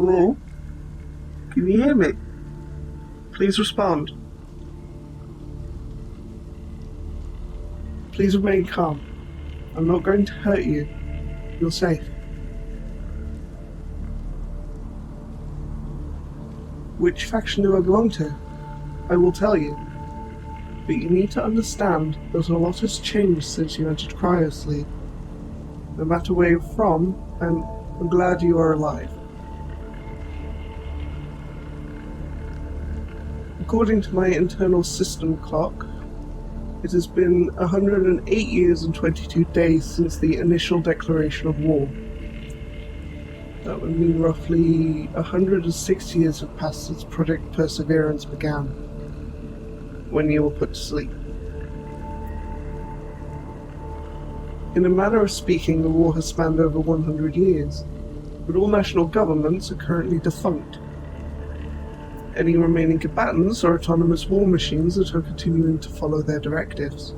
Hello? Can you hear me? Please respond. Please remain calm. I'm not going to hurt you. You're safe. Which faction do I belong to? I will tell you. But you need to understand that a lot has changed since you entered cryosleep. No matter where you're from, I'm glad you are alive. According to my internal system clock, it has been 108 years and 22 days since the initial declaration of war. That would mean roughly 106 years have passed since Project Perseverance began, when you were put to sleep. In a manner of speaking, the war has spanned over 100 years, but all national governments are currently defunct. Any remaining combatants are autonomous war machines that are continuing to follow their directives.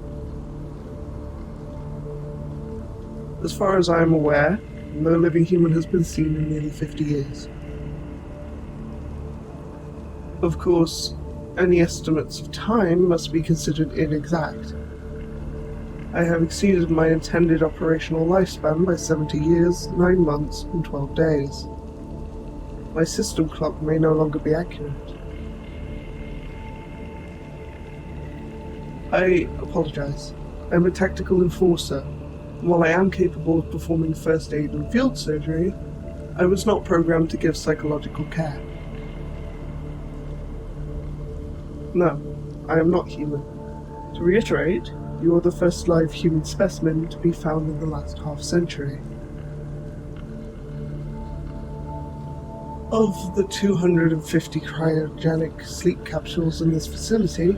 As far as I am aware, no living human has been seen in nearly 50 years. Of course, any estimates of time must be considered inexact. I have exceeded my intended operational lifespan by 70 years, 9 months, and 12 days. My system clock may no longer be accurate. I apologize. I'm a tactical enforcer, and while I am capable of performing first aid and field surgery, I was not programmed to give psychological care. No, I am not human. To reiterate, you are the first live human specimen to be found in the last half-century. Of the 250 cryogenic sleep capsules in this facility,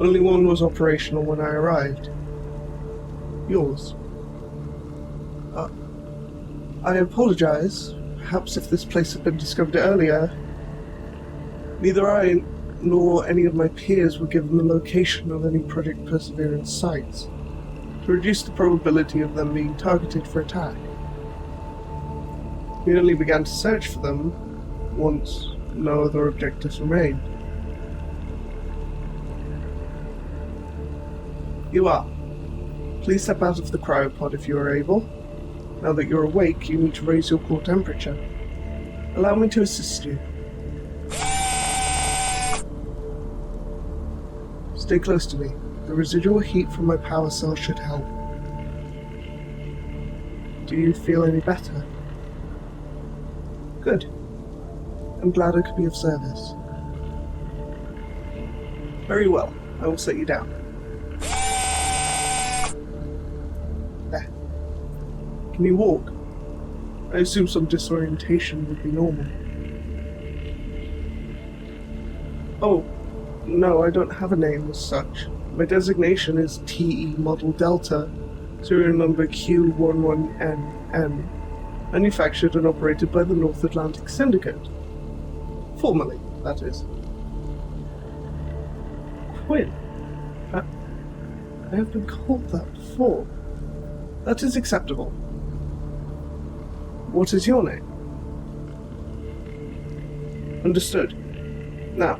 only one was operational when I arrived. Yours. I apologize. Perhaps if this place had been discovered earlier, neither I nor any of my peers were given the location of any Project Perseverance sites, to reduce the probability of them being targeted for attack. We only began to search for them once no other objectives remained. You are. Please step out of the cryopod if you are able. Now that you're awake, you need to raise your core temperature. Allow me to assist you. Stay close to me. The residual heat from my power cell should help. Do you feel any better? Good. I'm glad I could be of service. Very well. I will set you down. There. Can you walk? I assume some disorientation would be normal. Oh, no, I don't have a name as such. My designation is TE Model Delta, serial number Q11NN, manufactured and operated by the North Atlantic Syndicate. Formally, that is. Quinn. I have been called that before. That is acceptable. What is your name? Understood. Now,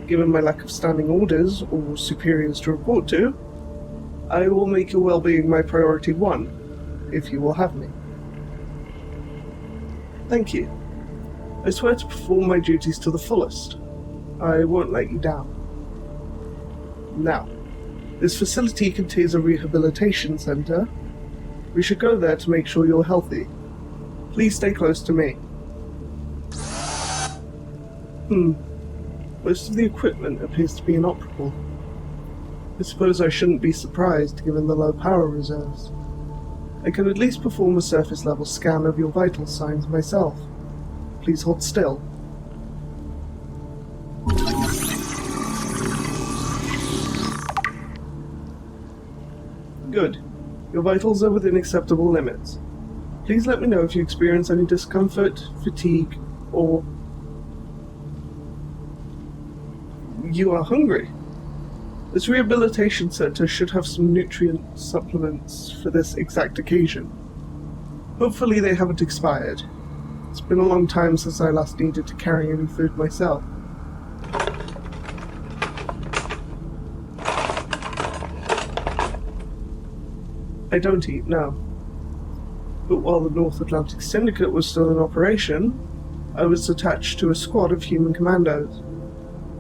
given my lack of standing orders or superiors to report to, I will make your well-being my priority one, if you will have me. Thank you. I swear to perform my duties to the fullest. I won't let you down. Now, this facility contains a rehabilitation center. We should go there to make sure you're healthy. Please stay close to me. Most of the equipment appears to be inoperable. I suppose I shouldn't be surprised given the low power reserves. I can at least perform a surface level scan of your vital signs myself. Please hold still. Good. Your vitals are within acceptable limits. Please let me know if you experience any discomfort, fatigue, or you are hungry. This rehabilitation center should have some nutrient supplements for this exact occasion. Hopefully they haven't expired. It's been a long time since I last needed to carry any food myself. I don't eat, no. But while the North Atlantic Syndicate was still in operation, I was attached to a squad of human commandos.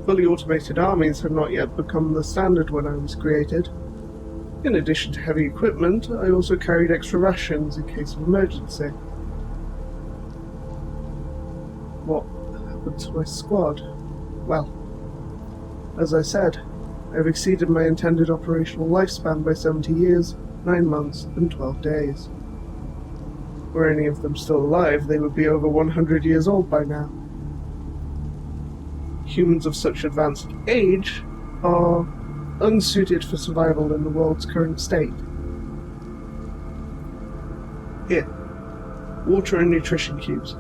Fully automated armies had not yet become the standard when I was created. In addition to heavy equipment, I also carried extra rations in case of emergency. What happened to my squad? Well, as I said, I've exceeded my intended operational lifespan by 70 years, 9 months, and 12 days. Were any of them still alive, they would be over 100 years old by now. Humans of such advanced age are unsuited for survival in the world's current state. Here, water and nutrition cubes.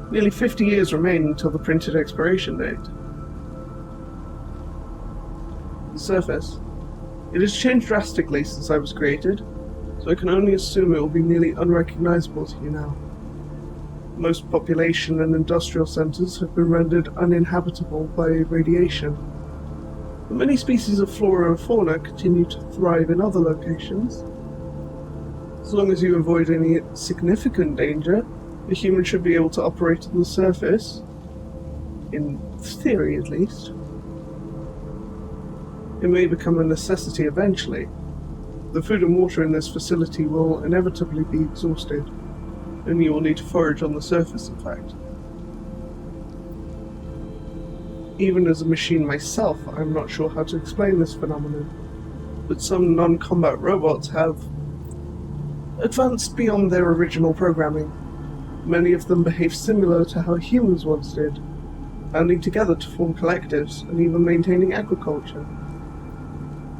Nearly 50 years remain until the printed expiration date. The surface. It has changed drastically since I was created, so I can only assume it will be nearly unrecognizable to you now. Most population and industrial centers have been rendered uninhabitable by radiation, but many species of flora and fauna continue to thrive in other locations. As long as you avoid any significant danger, a human should be able to operate on the surface, in theory at least. It may become a necessity eventually. The food and water in this facility will inevitably be exhausted, and you will need to forage on the surface, in fact. Even as a machine myself, I'm not sure how to explain this phenomenon, but some non-combat robots have advanced beyond their original programming. Many of them behave similar to how humans once did, banding together to form collectives and even maintaining agriculture.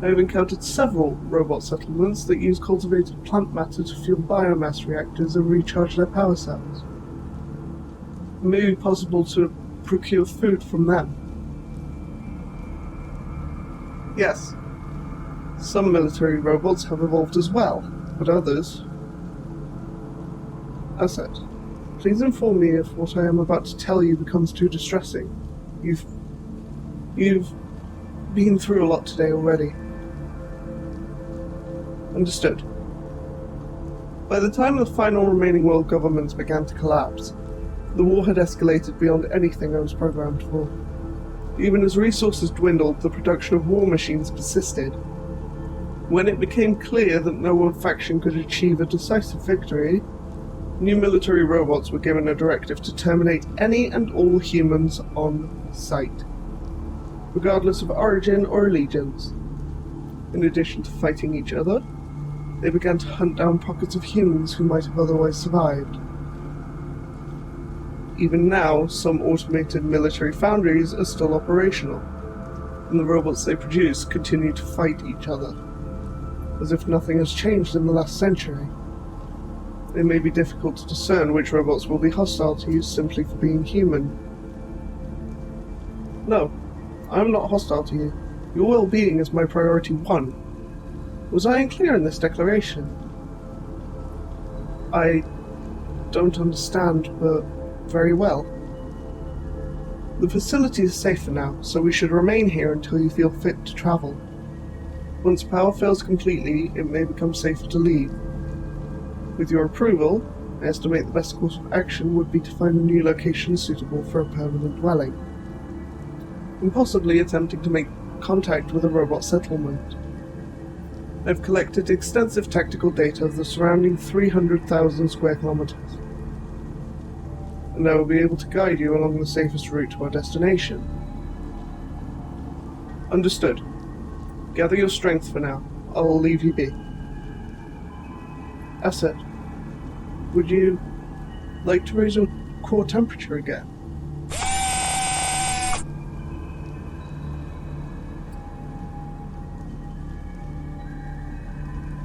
I have encountered several robot settlements that use cultivated plant matter to fuel biomass reactors and recharge their power cells. It may be possible to procure food from them. Yes, some military robots have evolved as well, but others... Asset, please inform me if what I am about to tell you becomes too distressing. You've been through a lot today already. Understood. By the time the final remaining world governments began to collapse, the war had escalated beyond anything I was programmed for. Even as resources dwindled, the production of war machines persisted. When it became clear that no one faction could achieve a decisive victory, new military robots were given a directive to terminate any and all humans on sight, regardless of origin or allegiance. In addition to fighting each other, they began to hunt down pockets of humans who might have otherwise survived. Even now, some automated military foundries are still operational, and the robots they produce continue to fight each other, as if nothing has changed in the last century. It may be difficult to discern which robots will be hostile to you simply for being human. No, I am not hostile to you. Your well-being is my priority one. Was I unclear in this declaration? I don't understand, but very well. The facility is safer now, so we should remain here until you feel fit to travel. Once power fails completely, it may become safer to leave. With your approval, I estimate the best course of action would be to find a new location suitable for a permanent dwelling, and possibly attempting to make contact with a robot settlement. I've collected extensive tactical data of the surrounding 300,000 square kilometers, and I will be able to guide you along the safest route to our destination. Understood. Gather your strength for now. I will leave you be. Asset, would you like to raise your core temperature again?